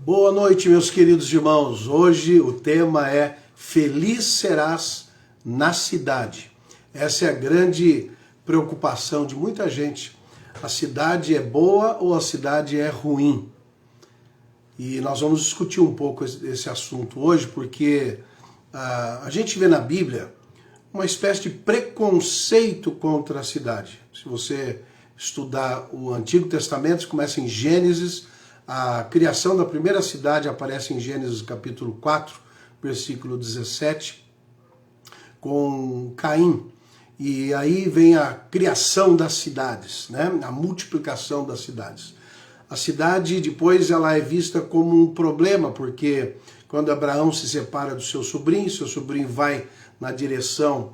Boa noite, meus queridos irmãos. Hoje o tema é Feliz serás na cidade. Essa é a grande preocupação de muita gente. A cidade é boa ou a cidade é ruim? E nós vamos discutir um pouco esse assunto hoje, porque a gente vê na Bíblia uma espécie de preconceito contra a cidade. Se você estudar o Antigo Testamento, começa em Gênesis. A criação da primeira cidade aparece em Gênesis capítulo 4, versículo 17, com Caim. E aí vem a criação das cidades, né? A multiplicação das cidades. A cidade depois ela é vista como um problema, porque quando Abraão se separa do seu sobrinho vai na direção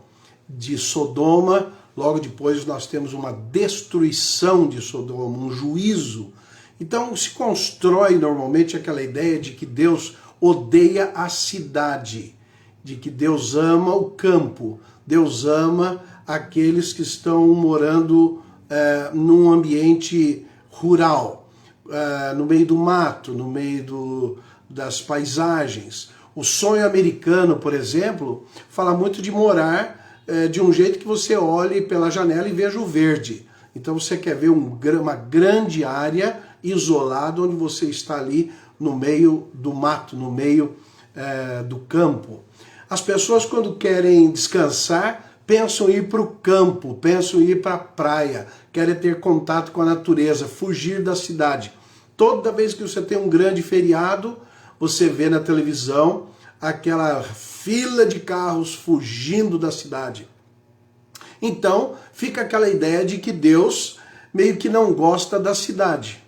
de Sodoma, logo depois nós temos uma destruição de Sodoma, um juízo. Então se constrói normalmente aquela ideia de que Deus odeia a cidade, de que Deus ama o campo, Deus ama aqueles que estão morando num ambiente rural, no meio do mato, no meio das paisagens. O sonho americano, por exemplo, fala muito de morar de um jeito que você olhe pela janela e veja o verde. Então você quer ver uma grande área isolada onde você está ali no meio do mato, no meio do campo. As pessoas quando querem descansar pensam em ir para o campo, pensam em ir para a praia, querem ter contato com a natureza, fugir da cidade. Toda vez que você tem um grande feriado, você vê na televisão aquela fila de carros fugindo da cidade. Então, fica aquela ideia de que Deus meio que não gosta da cidade.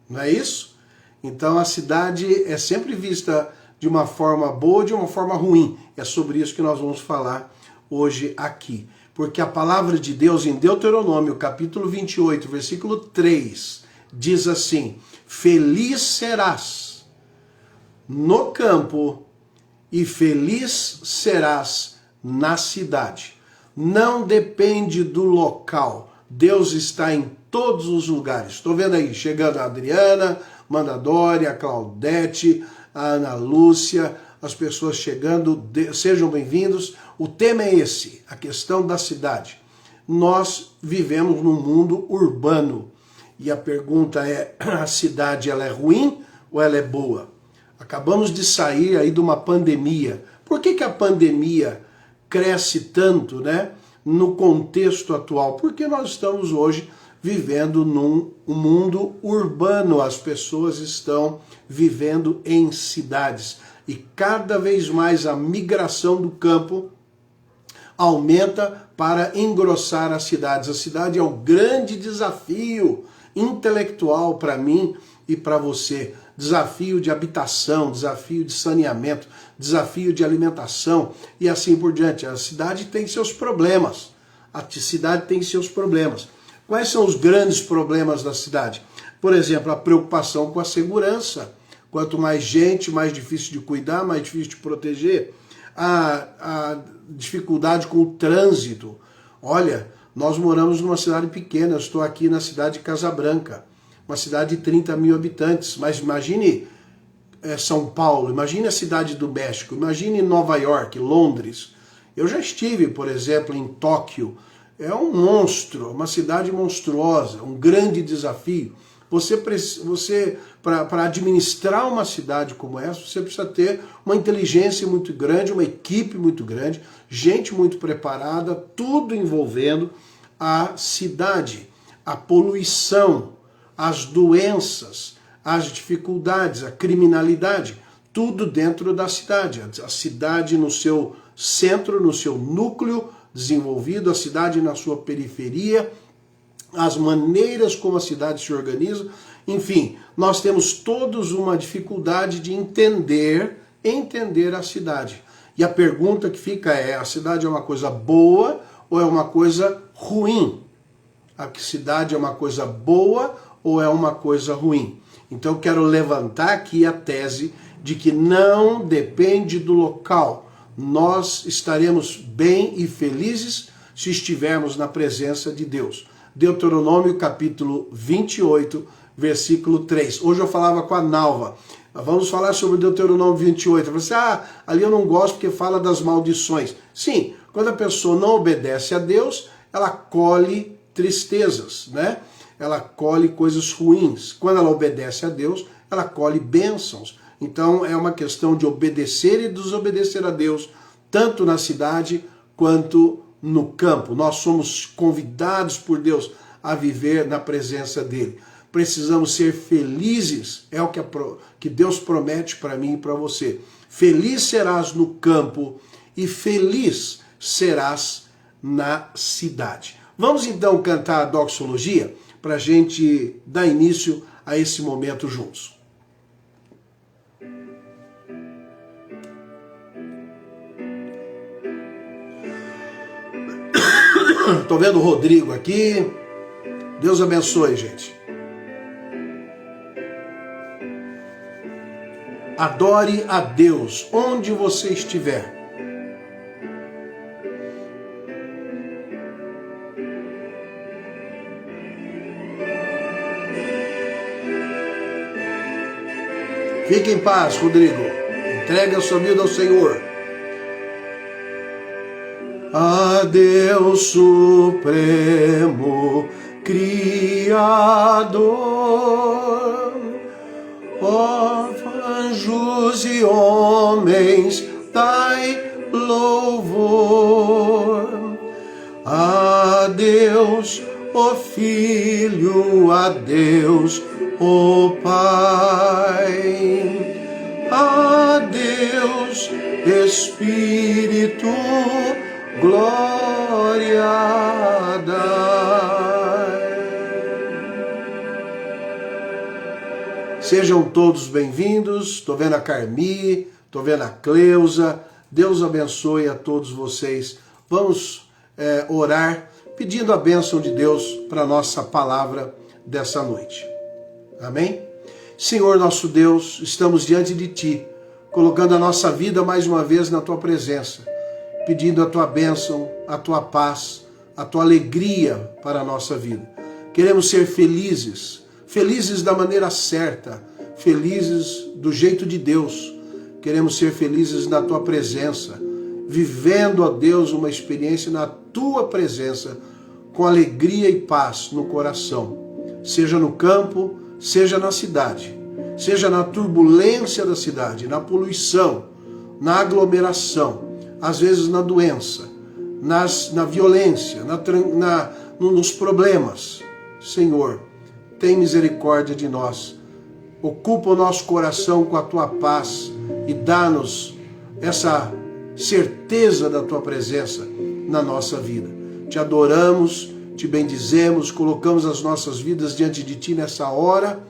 Não é isso? Então, a cidade é sempre vista de uma forma boa ou de uma forma ruim. É sobre isso que nós vamos falar hoje aqui. Porque a palavra de Deus em Deuteronômio, capítulo 28, versículo 3, diz assim: Feliz serás no campo e feliz serás na cidade. Não depende do local. Deus está em todos os lugares. Estou vendo aí, chegando a Adriana, Mandadória, a Claudete, a Ana Lúcia, as pessoas chegando, sejam bem-vindos. O tema é esse, a questão da cidade. Nós vivemos num mundo urbano e a pergunta é, a cidade ela é ruim ou ela é boa? Acabamos de sair aí de uma pandemia. Por que a pandemia cresce tanto, né, no contexto atual? Porque nós estamos hoje vivendo num mundo urbano, as pessoas estão vivendo em cidades e cada vez mais a migração do campo aumenta para engrossar as cidades. A cidade é o grande desafio intelectual para mim e para você. Desafio de habitação, desafio de saneamento, desafio de alimentação e assim por diante. A cidade tem seus problemas. A cidade tem seus problemas. Quais são os grandes problemas da cidade? Por exemplo, a preocupação com a segurança. Quanto mais gente, mais difícil de cuidar, mais difícil de proteger. A dificuldade com o trânsito. Olha, nós moramos numa cidade pequena, eu estou aqui na cidade de Casabranca, uma cidade de 30 mil habitantes, mas imagine São Paulo, imagine a cidade do México, imagine Nova York, Londres. Eu já estive, por exemplo, em Tóquio. É um monstro, uma cidade monstruosa, um grande desafio. Você para administrar uma cidade como essa, você precisa ter uma inteligência muito grande, uma equipe muito grande, gente muito preparada, tudo envolvendo a cidade, a poluição, as doenças, as dificuldades, a criminalidade, tudo dentro da cidade. A cidade no seu centro, no seu núcleo desenvolvido, a cidade na sua periferia, as maneiras como a cidade se organiza, enfim, nós temos todos uma dificuldade de entender a cidade. E a pergunta que fica é, a cidade é uma coisa boa ou é uma coisa ruim? A cidade é uma coisa boa ou é uma coisa ruim? Então eu quero levantar aqui a tese de que não depende do local. Nós estaremos bem e felizes se estivermos na presença de Deus. Deuteronômio capítulo 28, versículo 3. Hoje eu falava com a Nalva. Vamos falar sobre Deuteronômio 28. Você, ali eu não gosto porque fala das maldições. Sim, quando a pessoa não obedece a Deus, ela colhe tristezas, né? Ela colhe coisas ruins. Quando ela obedece a Deus, ela colhe bênçãos. Então é uma questão de obedecer e desobedecer a Deus, tanto na cidade quanto no campo. Nós somos convidados por Deus a viver na presença dele. Precisamos ser felizes, é o que Deus promete para mim e para você. Feliz serás no campo e feliz serás na cidade. Vamos então cantar a doxologia para a gente dar início a esse momento juntos. Estou vendo o Rodrigo aqui. Deus abençoe, gente. Adore a Deus onde você estiver. Fique em paz, Rodrigo. Entregue a sua vida ao Senhor. A Deus Supremo, Criador, ó anjos e homens, dai louvor. A Deus, ó Filho, a Deus, ó Pai, a Deus, Espírito, glória dai. Sejam todos bem-vindos. Estou vendo a Carmi, estou vendo a Cleusa. Deus abençoe a todos vocês. Vamos orar pedindo a bênção de Deus para a nossa palavra dessa noite. Amém? Senhor nosso Deus, estamos diante de Ti, colocando a nossa vida mais uma vez na Tua presença, pedindo a Tua bênção, a Tua paz, a Tua alegria para a nossa vida. Queremos ser felizes, felizes da maneira certa, felizes do jeito de Deus. Queremos ser felizes na Tua presença, vivendo, ó Deus, uma experiência na Tua presença, com alegria e paz no coração, seja no campo, seja na cidade, seja na turbulência da cidade, na poluição, na aglomeração, às vezes na doença, na violência, nos problemas. Senhor, tem misericórdia de nós. Ocupa o nosso coração com a Tua paz e dá-nos essa certeza da Tua presença na nossa vida. Te adoramos, te bendizemos, colocamos as nossas vidas diante de Ti nessa hora,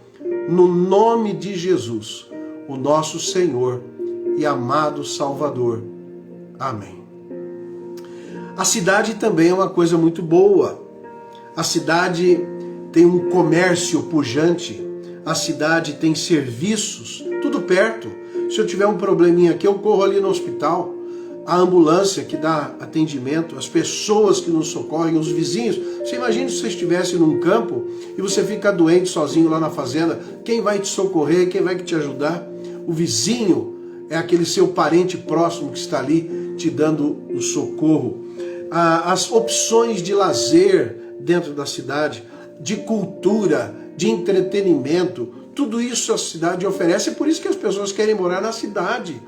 no nome de Jesus, o nosso Senhor e amado Salvador. Amém. A cidade também é uma coisa muito boa. A cidade tem um comércio pujante, a cidade tem serviços, tudo perto. Se eu tiver um probleminha aqui, eu corro ali no hospital. A ambulância que dá atendimento, as pessoas que nos socorrem, os vizinhos. Você imagina se você estivesse num campo e você fica doente sozinho lá na fazenda, quem vai te socorrer, quem vai te ajudar? O vizinho é aquele seu parente próximo que está ali te dando o socorro. As opções de lazer dentro da cidade, de cultura, de entretenimento, tudo isso a cidade oferece, é por isso que as pessoas querem morar na cidade.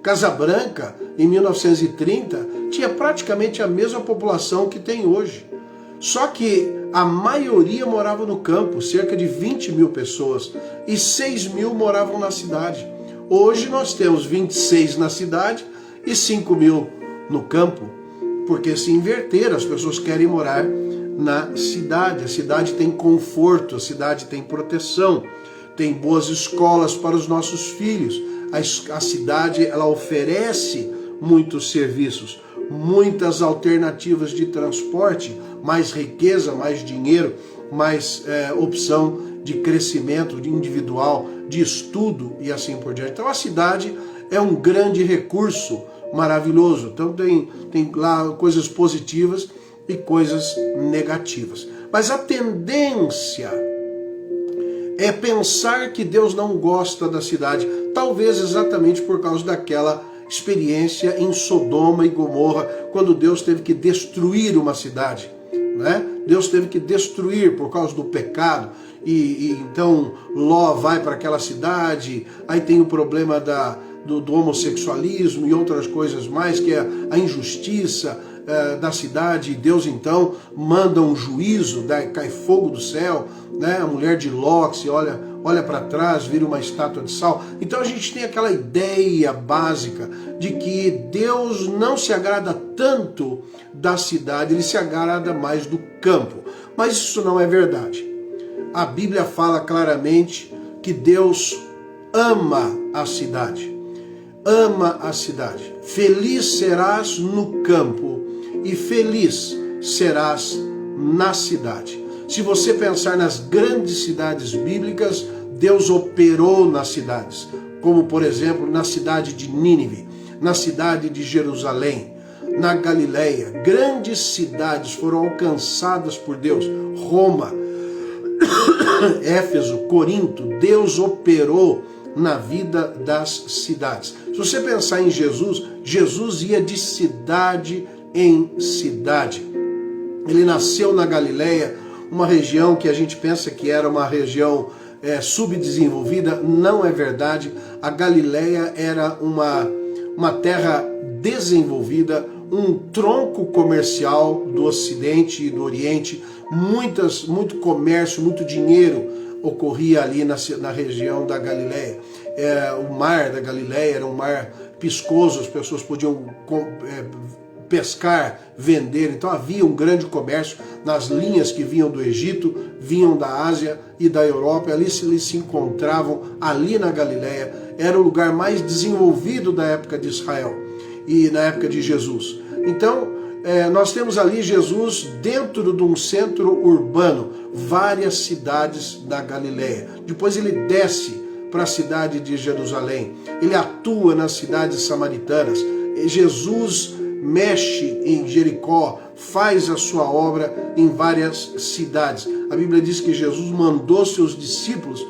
Casabranca, em 1930, tinha praticamente a mesma população que tem hoje. Só que a maioria morava no campo, cerca de 20 mil pessoas, e 6 mil moravam na cidade. Hoje nós temos 26 na cidade e 5 mil no campo, porque se inverter, as pessoas querem morar na cidade. A cidade tem conforto, a cidade tem proteção, tem boas escolas para os nossos filhos. A cidade, ela oferece muitos serviços, muitas alternativas de transporte, mais riqueza, mais dinheiro, mais opção de crescimento individual, de estudo e assim por diante. Então a cidade é um grande recurso maravilhoso. Então tem lá coisas positivas e coisas negativas. Mas a tendência É pensar que Deus não gosta da cidade, talvez exatamente por causa daquela experiência em Sodoma e Gomorra, quando Deus teve que destruir uma cidade, né? Deus teve que destruir por causa do pecado, e então Ló vai para aquela cidade, aí tem o problema do homossexualismo e outras coisas mais, que é a injustiça da cidade, e Deus então manda um juízo, cai fogo do céu, né? A mulher de Ló, que se olha para trás, vira uma estátua de sal. Então a gente tem aquela ideia básica de que Deus não se agrada tanto da cidade, ele se agrada mais do campo. Mas isso não é verdade. A Bíblia fala claramente que Deus ama a cidade. Ama a cidade. Feliz serás no campo e feliz serás na cidade. Se você pensar nas grandes cidades bíblicas, Deus operou nas cidades, como por exemplo na cidade de Nínive, na cidade de Jerusalém, na Galileia. Grandes cidades foram alcançadas por Deus. Roma, Éfeso, Corinto, Deus operou na vida das cidades. Se você pensar em Jesus, Jesus ia de cidade em cidade. Ele nasceu na Galileia, uma região que a gente pensa que era uma região subdesenvolvida. Não é verdade. A Galileia era uma terra desenvolvida, um tronco comercial do Ocidente e do Oriente. Muito comércio, muito dinheiro ocorria ali na região da Galileia. O mar da Galileia era um mar piscoso, as pessoas podiam pescar, vender. Então havia um grande comércio nas linhas que vinham do Egito, vinham da Ásia e da Europa. Ali eles se encontravam ali na Galileia. Era o lugar mais desenvolvido da época de Israel e na época de Jesus. Então nós temos ali Jesus dentro de um centro urbano, várias cidades da Galileia. Depois ele desce para a cidade de Jerusalém. Ele atua nas cidades samaritanas. Jesus mexe em Jericó, faz a sua obra em várias cidades. A Bíblia diz que Jesus mandou seus discípulos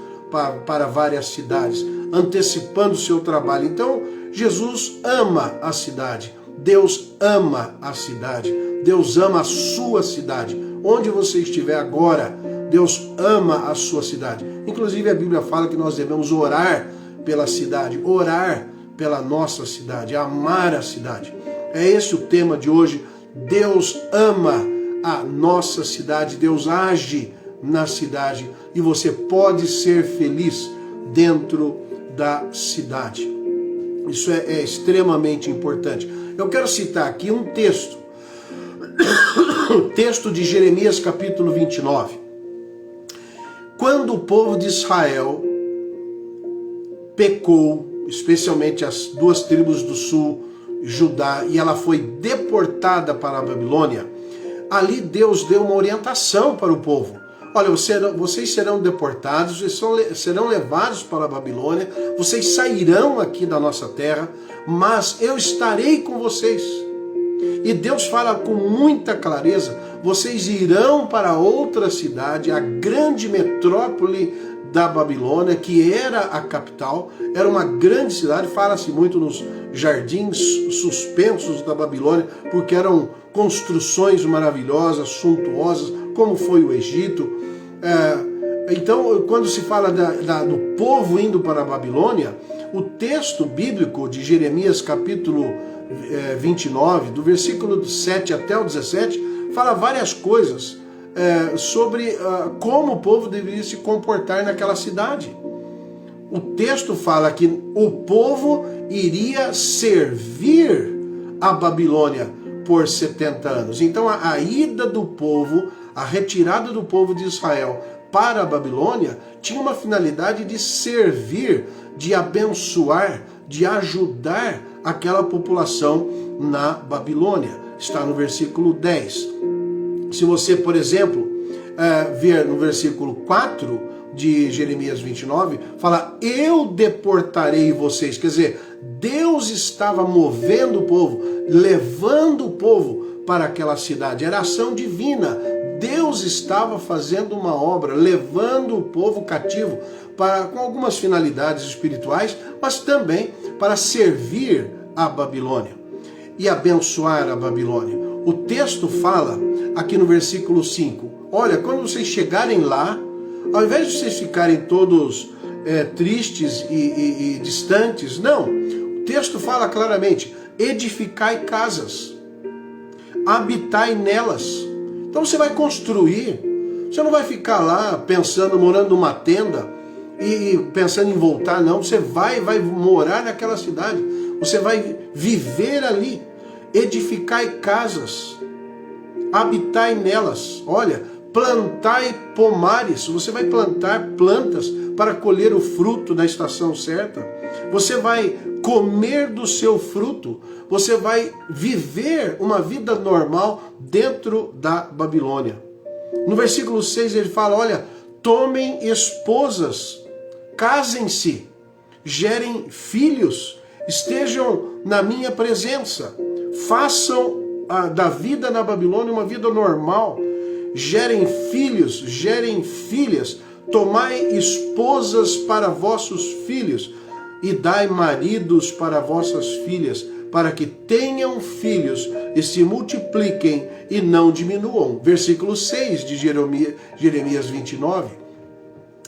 para várias cidades, antecipando o seu trabalho. Então, Jesus ama a cidade. Deus ama a cidade. Deus ama a sua cidade. Onde você estiver agora, Deus ama a sua cidade. Inclusive, a Bíblia fala que nós devemos orar pela cidade, orar pela nossa cidade, amar a cidade. É esse o tema de hoje. Deus ama a nossa cidade, Deus age na cidade e você pode ser feliz dentro da cidade. Isso é extremamente importante. Eu quero citar aqui um texto, o texto de Jeremias capítulo 29. Quando o povo de Israel pecou, especialmente as duas tribos do sul, Judá, e ela foi deportada para a Babilônia, ali Deus deu uma orientação para o povo. Olha, vocês serão deportados, serão levados para a Babilônia, vocês sairão aqui da nossa terra, mas eu estarei com vocês. E Deus fala com muita clareza, vocês irão para outra cidade, a grande metrópole da Babilônia, que era a capital, era uma grande cidade. Fala-se muito nos jardins suspensos da Babilônia, porque eram construções maravilhosas, suntuosas, como foi o Egito. Então, quando se fala do povo indo para a Babilônia, o texto bíblico de Jeremias capítulo 29, do versículo 7 até o 17, fala várias coisas sobre como o povo deveria se comportar naquela cidade. O texto fala que o povo iria servir a Babilônia por 70 anos. Então a ida do povo, a retirada do povo de Israel para a Babilônia tinha uma finalidade de servir, de abençoar, de ajudar aquela população na Babilônia. Está no versículo 10. Se você, por exemplo, ver no versículo 4 de Jeremias 29, fala, eu deportarei vocês. Quer dizer, Deus estava movendo o povo, levando o povo para aquela cidade. Era ação divina. Deus estava fazendo uma obra, levando o povo cativo com algumas finalidades espirituais, mas também para servir a Babilônia e abençoar a Babilônia. O texto fala aqui no versículo 5, olha, quando vocês chegarem lá, ao invés de vocês ficarem todos tristes e distantes, não, o texto fala claramente, edificai casas, habitai nelas. Então você vai construir, você não vai ficar lá pensando, morando numa tenda e pensando em voltar, não. Você vai morar naquela cidade, você vai viver ali. Edificai casas, habitai nelas. Olha, plantai pomares, você vai plantar plantas para colher o fruto na estação certa. Você vai comer do seu fruto, você vai viver uma vida normal dentro da Babilônia. No versículo 6 ele fala, olha, tomem esposas, casem-se, gerem filhos, estejam na minha presença, façam da vida na Babilônia uma vida normal, gerem filhos, gerem filhas, tomai esposas para vossos filhos e dai maridos para vossas filhas, para que tenham filhos e se multipliquem e não diminuam. Versículo 6 de Jeremias 29.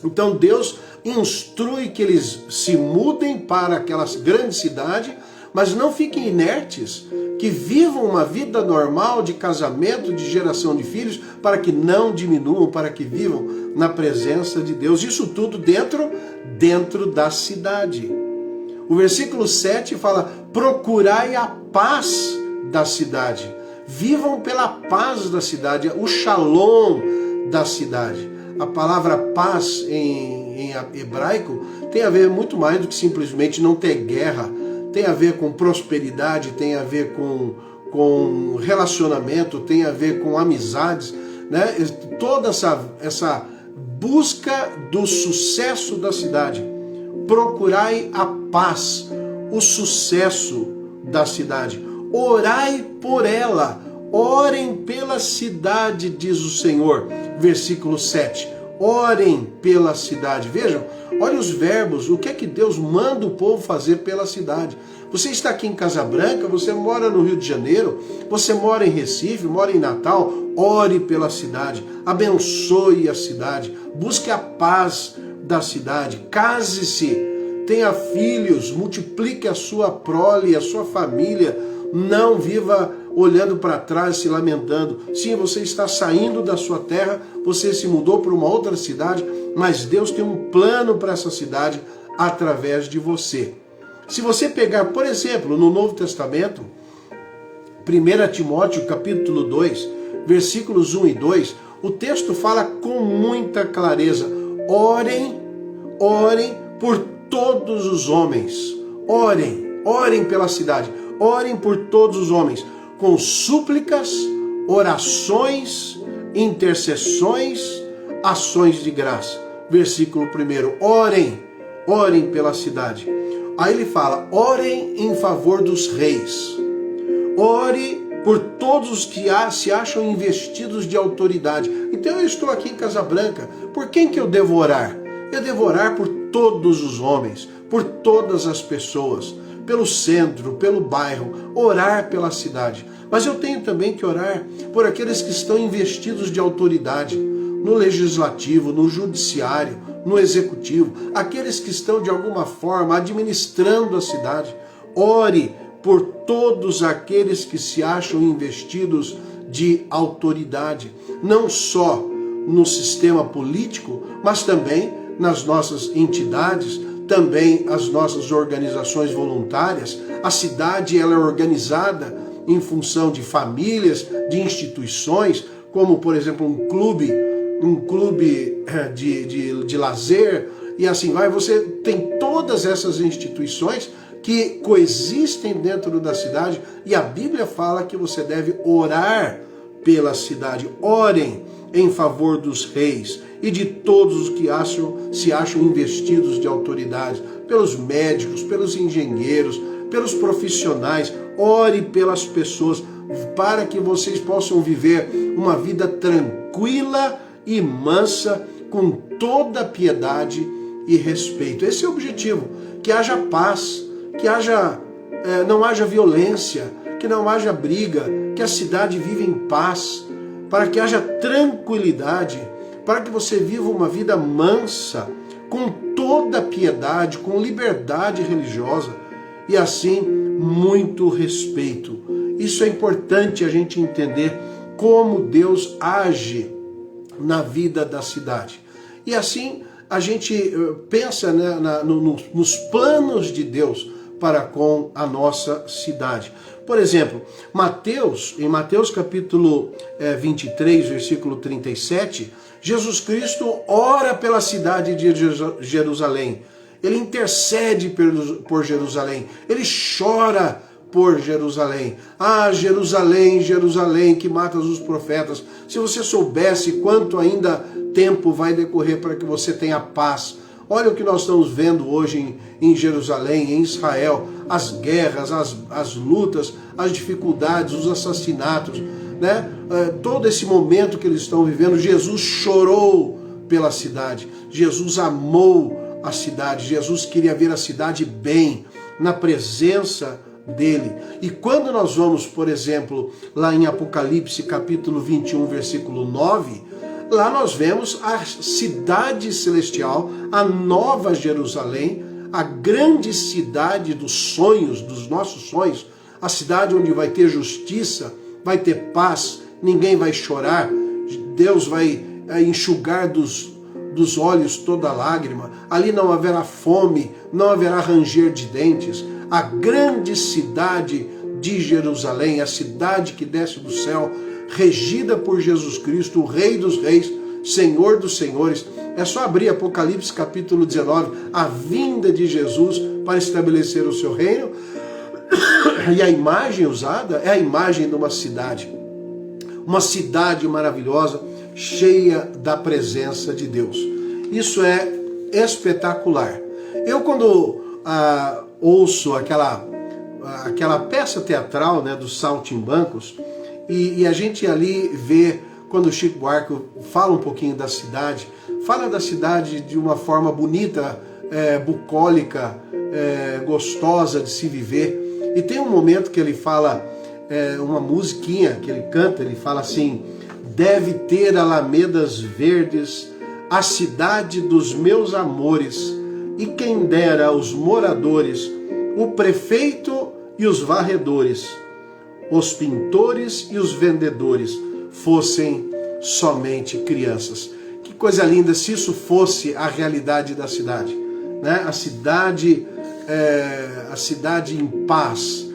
Então Deus instrui que eles se mudem para aquela grande cidade, mas não fiquem inertes, que vivam uma vida normal de casamento, de geração de filhos, para que não diminuam, para que vivam na presença de Deus. Isso tudo dentro da cidade. O versículo 7 fala, procurai a paz da cidade. Vivam pela paz da cidade, o shalom da cidade. A palavra paz em hebraico tem a ver muito mais do que simplesmente não ter guerra. Tem a ver com prosperidade, tem a ver com relacionamento, tem a ver com amizades, né? Toda essa busca do sucesso da cidade. Procurai a paz, o sucesso da cidade. Orai por ela, orem pela cidade, diz o Senhor. Versículo 7. Orem pela cidade. Vejam, olha os verbos, o que é que Deus manda o povo fazer pela cidade. Você está aqui em Casa Branca, você mora no Rio de Janeiro, você mora em Recife, mora em Natal, ore pela cidade, abençoe a cidade, busque a paz da cidade, case-se, tenha filhos, multiplique a sua prole, a sua família, não viva olhando para trás, se lamentando. Sim, você está saindo da sua terra, você se mudou para uma outra cidade, mas Deus tem um plano para essa cidade através de você. Se você pegar, por exemplo, no Novo Testamento, 1 Timóteo capítulo 2, versículos 1 e 2, o texto fala com muita clareza, orem por todos os homens, orem pela cidade, orem por todos os homens, com súplicas, orações, intercessões, ações de graça. Versículo 1, orem pela cidade. Aí ele fala, orem em favor dos reis, ore por todos os que se acham investidos de autoridade. Então eu estou aqui em Casa Branca, por quem que eu devo orar? Eu devo orar por todos os homens, por todas as pessoas, pelo centro, pelo bairro, orar pela cidade. Mas eu tenho também que orar por aqueles que estão investidos de autoridade, no legislativo, no judiciário, no executivo, aqueles que estão de alguma forma administrando a cidade. Ore por todos aqueles que se acham investidos de autoridade, não só no sistema político, mas também nas nossas entidades, também as nossas organizações voluntárias. A cidade ela é organizada em função de famílias, de instituições, como por exemplo um clube de lazer, e assim vai. Você tem todas essas instituições que coexistem dentro da cidade, e a Bíblia fala que você deve orar pela cidade. Orem em favor dos reis e de todos os que se acham investidos de autoridade, pelos médicos, pelos engenheiros, pelos profissionais. Ore pelas pessoas, para que vocês possam viver uma vida tranquila, tranquila e mansa, com toda piedade e respeito. Esse é o objetivo, que haja paz, que não haja violência, que não haja briga, que a cidade viva em paz, para que haja tranquilidade, para que você viva uma vida mansa, com toda piedade, com liberdade religiosa e assim muito respeito. Isso é importante a gente entender como Deus age na vida da cidade. E assim a gente pensa, né, nos planos de Deus para com a nossa cidade. Por exemplo, em Mateus capítulo 23, versículo 37, Jesus Cristo ora pela cidade de Jerusalém. Ele intercede por Jerusalém. Ele chora por Jerusalém. Ah, Jerusalém, Jerusalém, que matas os profetas. Se você soubesse quanto ainda tempo vai decorrer para que você tenha paz. Olha o que nós estamos vendo hoje em Jerusalém, em Israel. As guerras, as lutas, as dificuldades, os assassinatos, né? Todo esse momento que eles estão vivendo. Jesus chorou pela cidade. Jesus amou a cidade. Jesus queria ver a cidade bem, na presença dele. E quando nós vamos, por exemplo, lá em Apocalipse capítulo 21, versículo 9, lá nós vemos a cidade celestial, a nova Jerusalém, a grande cidade dos sonhos, dos nossos sonhos, a cidade onde vai ter justiça, vai ter paz, ninguém vai chorar, Deus vai enxugar dos olhos toda lágrima, ali não haverá fome, não haverá ranger de dentes. A grande cidade de Jerusalém, a cidade que desce do céu, regida por Jesus Cristo, o Rei dos Reis, Senhor dos Senhores. É só abrir Apocalipse capítulo 19, a vinda de Jesus para estabelecer o seu reino. E a imagem usada é a imagem de uma cidade maravilhosa, cheia da presença de Deus. Isso é espetacular. Eu quando ouço aquela peça teatral, né, dos Saltimbancos, e a gente ali vê, quando o Chico Buarque fala um pouquinho da cidade, fala da cidade de uma forma bonita, bucólica, gostosa de se viver. E tem um momento que ele fala, uma musiquinha que ele canta, ele fala assim: deve ter alamedas verdes a cidade dos meus amores, e quem dera os moradores, o prefeito e os varredores, os pintores e os vendedores fossem somente crianças. Que coisa linda se isso fosse a realidade da cidade, né? A cidade em paz,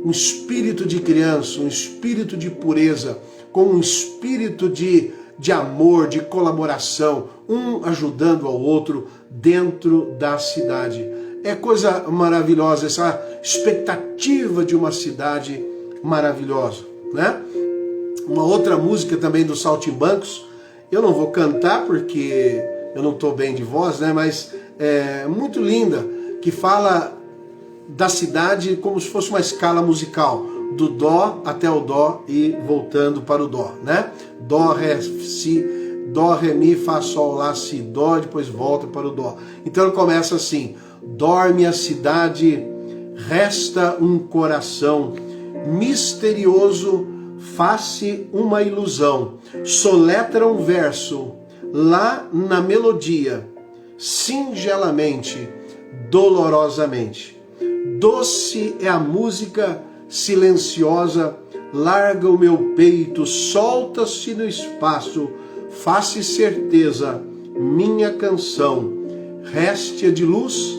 um espírito de criança, um espírito de pureza, com um espírito de amor, de colaboração, um ajudando ao outro dentro da cidade. É coisa maravilhosa essa expectativa de uma cidade maravilhosa, né? Uma outra música também dos Saltimbancos, eu não vou cantar porque eu não estou bem de voz, né? Mas é muito linda, que fala da cidade como se fosse uma escala musical, do dó até o dó e voltando para o dó, né? Dó, ré, si, dó, ré, mi, fá, sol, lá, si, dó, depois volta para o dó. Então ele começa assim: dorme a cidade, resta um coração misterioso, faz-se uma ilusão, soletra um verso lá na melodia, singelamente, dolorosamente. Doce é a música silenciosa, larga o meu peito, solta-se no espaço, faz-se certeza, minha canção, réstia de luz,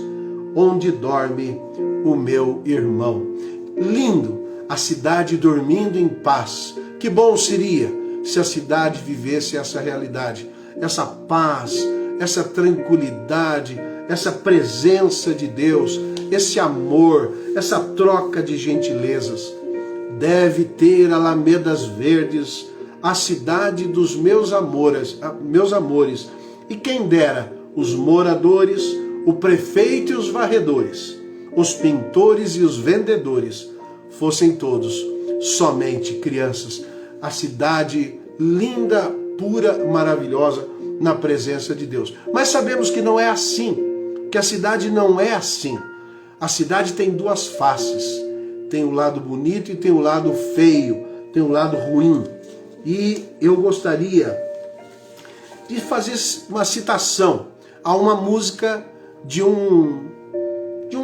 onde dorme o meu irmão. Lindo, a cidade dormindo em paz. Que bom seria se a cidade vivesse essa realidade, essa paz, essa tranquilidade, essa presença de Deus, esse amor, essa troca de gentilezas. Deve ter alamedas verdes a cidade dos meus amores, e quem dera os moradores, o prefeito e os varredores, os pintores e os vendedores fossem todos somente crianças. A cidade linda pura, maravilhosa na presença de Deus. Mas sabemos que não é assim, que a cidade não é assim. A cidade tem duas faces. Tem o lado bonito e tem o lado feio, tem o lado ruim. E eu gostaria de fazer uma citação a uma música de um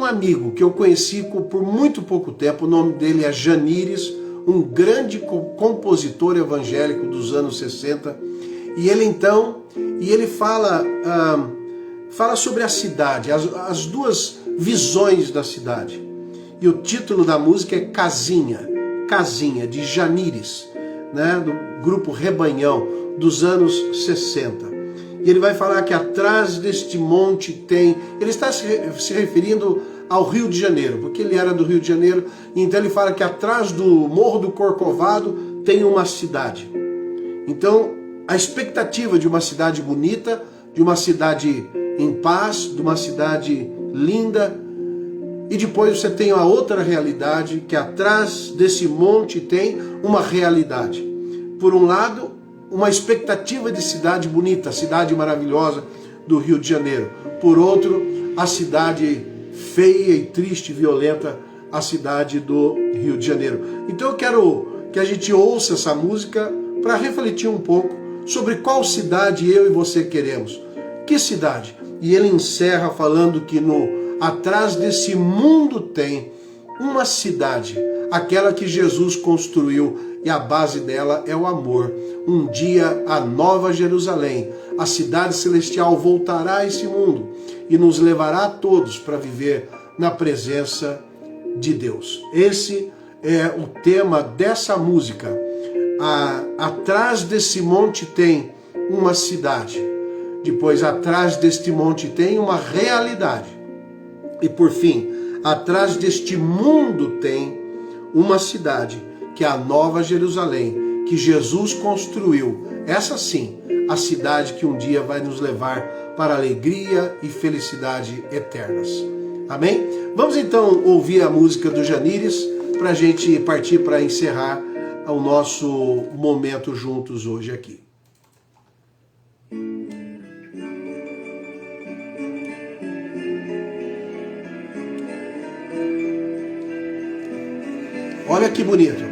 amigo que eu conheci por muito pouco tempo. O nome dele é Janires, um grande compositor evangélico dos anos 60. E ele fala sobre a cidade, as duas visões da cidade. E o título da música é Casinha, de Janires, né, do grupo Rebanhão, dos anos 60. E ele vai falar que atrás deste monte tem... Ele está se referindo ao Rio de Janeiro, porque ele era do Rio de Janeiro, então ele fala que atrás do Morro do Corcovado tem uma cidade. Então, a expectativa de uma cidade bonita, de uma cidade em paz, de uma cidade linda, e depois você tem a outra realidade, que atrás desse monte tem uma realidade. Por um lado, uma expectativa de cidade bonita, cidade maravilhosa do Rio de Janeiro. Por outro, a cidade feia e triste, violenta, a cidade do Rio de Janeiro. Então eu quero que a gente ouça essa música para refletir um pouco sobre qual cidade eu e você queremos. Que cidade? E ele encerra falando que atrás desse mundo tem uma cidade, aquela que Jesus construiu, e a base dela é o amor. Um dia a Nova Jerusalém, a cidade celestial, voltará a esse mundo e nos levará a todos para viver na presença de Deus. Esse é o tema dessa música. Atrás desse monte tem uma cidade. Depois, atrás deste monte tem uma realidade. E por fim, atrás deste mundo tem uma cidade, que é a Nova Jerusalém, que Jesus construiu. Essa sim, a cidade que um dia vai nos levar para alegria e felicidade eternas. Amém? Vamos então ouvir a música do Janires para a gente partir para encerrar o nosso momento juntos hoje aqui. Olha que bonito.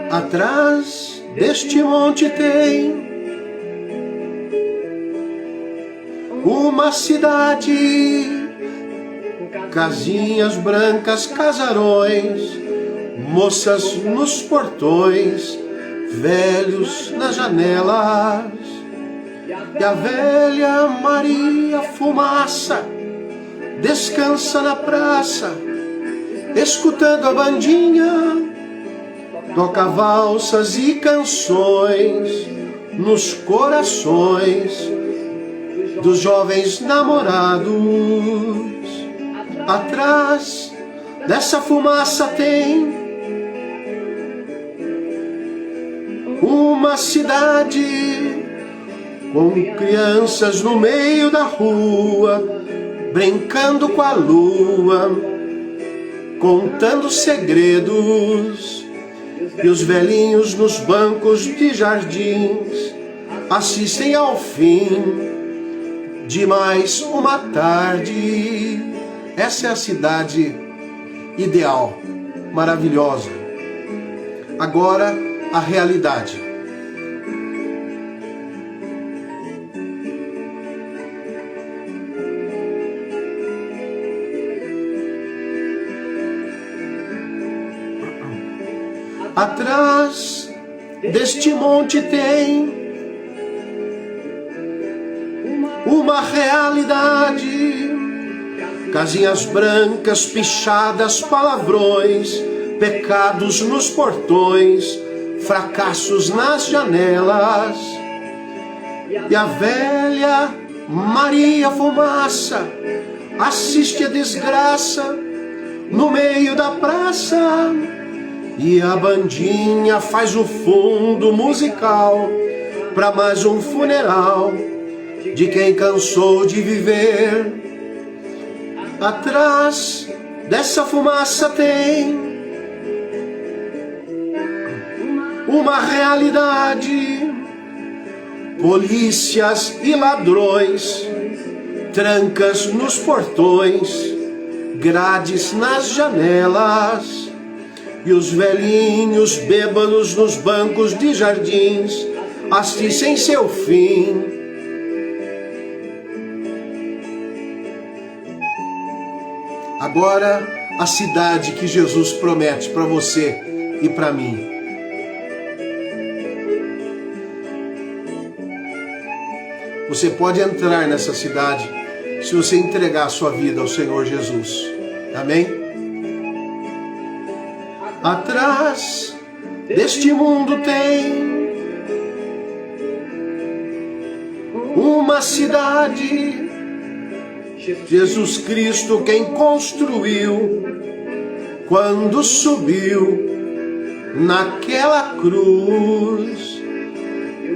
Atrás deste monte tem uma cidade, casinhas brancas, casarões, moças nos portões, velhos nas janelas, e a velha Maria Fumaça descansa na praça, escutando a bandinha, toca valsas e canções nos corações dos jovens namorados. Atrás dessa fumaça tem uma cidade com crianças no meio da rua, brincando com a lua, contando segredos, e os velhinhos nos bancos de jardins assistem ao fim de mais uma tarde. Essa é a cidade ideal, maravilhosa. Agora, a realidade. Atrás deste monte tem uma realidade, casinhas brancas, pichadas, palavrões, pecados nos portões, fracassos nas janelas, e a velha Maria Fumaça assiste a desgraça no meio da praça, e a bandinha faz o fundo musical para mais um funeral, de quem cansou de viver. Atrás dessa fumaça tem uma realidade. Polícias e ladrões, trancas nos portões, grades nas janelas, e os velhinhos bêbados nos bancos de jardins assistem seu fim. Agora, a cidade que Jesus promete para você e para mim. Você pode entrar nessa cidade se você entregar a sua vida ao Senhor Jesus. Amém? Atrás deste mundo tem uma cidade. Jesus Cristo quem construiu quando subiu naquela cruz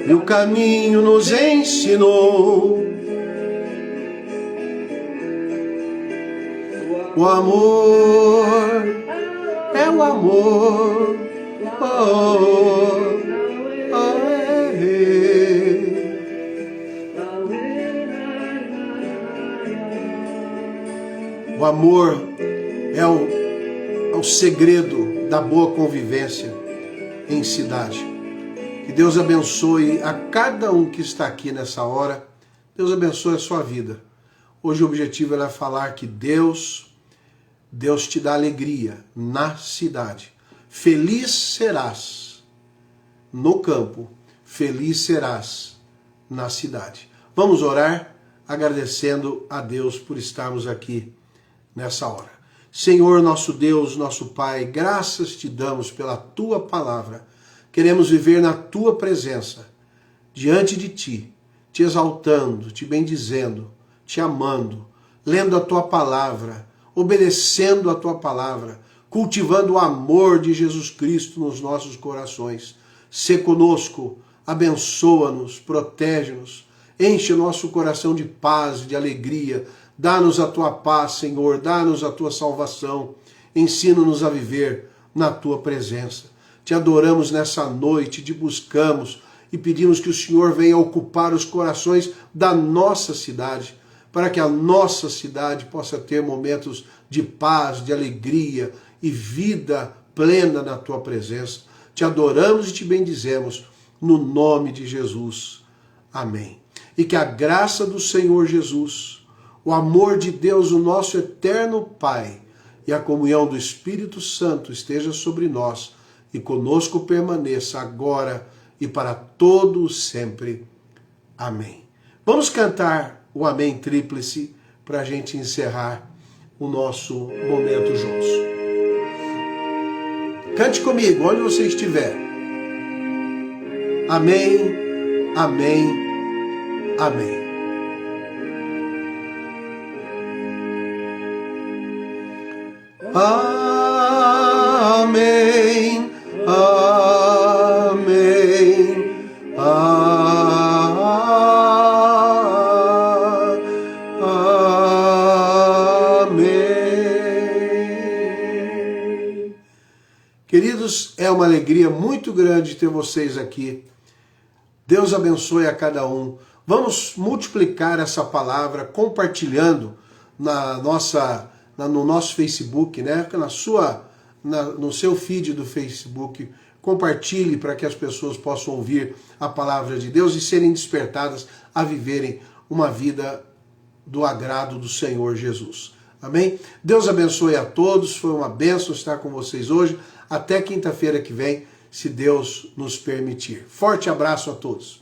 e o caminho nos ensinou. O amor é o amor. O amor é o segredo da boa convivência em cidade. Que Deus abençoe a cada um que está aqui nessa hora. Deus abençoe a sua vida. Hoje o objetivo era falar que Deus te dá alegria na cidade. Feliz serás no campo, feliz serás na cidade. Vamos orar agradecendo a Deus por estarmos aqui nessa hora. Senhor, nosso Deus, nosso Pai, graças te damos pela tua palavra. Queremos viver na tua presença, diante de ti, te exaltando, te bendizendo, te amando, lendo a tua palavra, obedecendo a tua palavra, cultivando o amor de Jesus Cristo nos nossos corações. Sê conosco, abençoa-nos, protege-nos, enche o nosso coração de paz, de alegria. Dá-nos a tua paz, Senhor, dá-nos a tua salvação. Ensina-nos a viver na tua presença. Te adoramos nessa noite, te buscamos e pedimos que o Senhor venha ocupar os corações da nossa cidade, para que a nossa cidade possa ter momentos de paz, de alegria e vida plena na tua presença. Te adoramos e te bendizemos no nome de Jesus. Amém. E que a graça do Senhor Jesus, o amor de Deus, o nosso eterno Pai, e a comunhão do Espírito Santo esteja sobre nós e conosco permaneça agora e para todo sempre. Amém. Vamos cantar o Amém Tríplice para a gente encerrar o nosso momento juntos. Cante comigo, onde você estiver. Amém, amém, amém. Amém, amém, amém. Queridos, é uma alegria muito grande ter vocês aqui. Deus abençoe a cada um. Vamos multiplicar essa palavra compartilhando no nosso Facebook, né? No seu feed do Facebook. Compartilhe para que as pessoas possam ouvir a palavra de Deus e serem despertadas a viverem uma vida do agrado do Senhor Jesus. Amém? Deus abençoe a todos. Foi uma bênção estar com vocês hoje. Até quinta-feira que vem, se Deus nos permitir. Forte abraço a todos.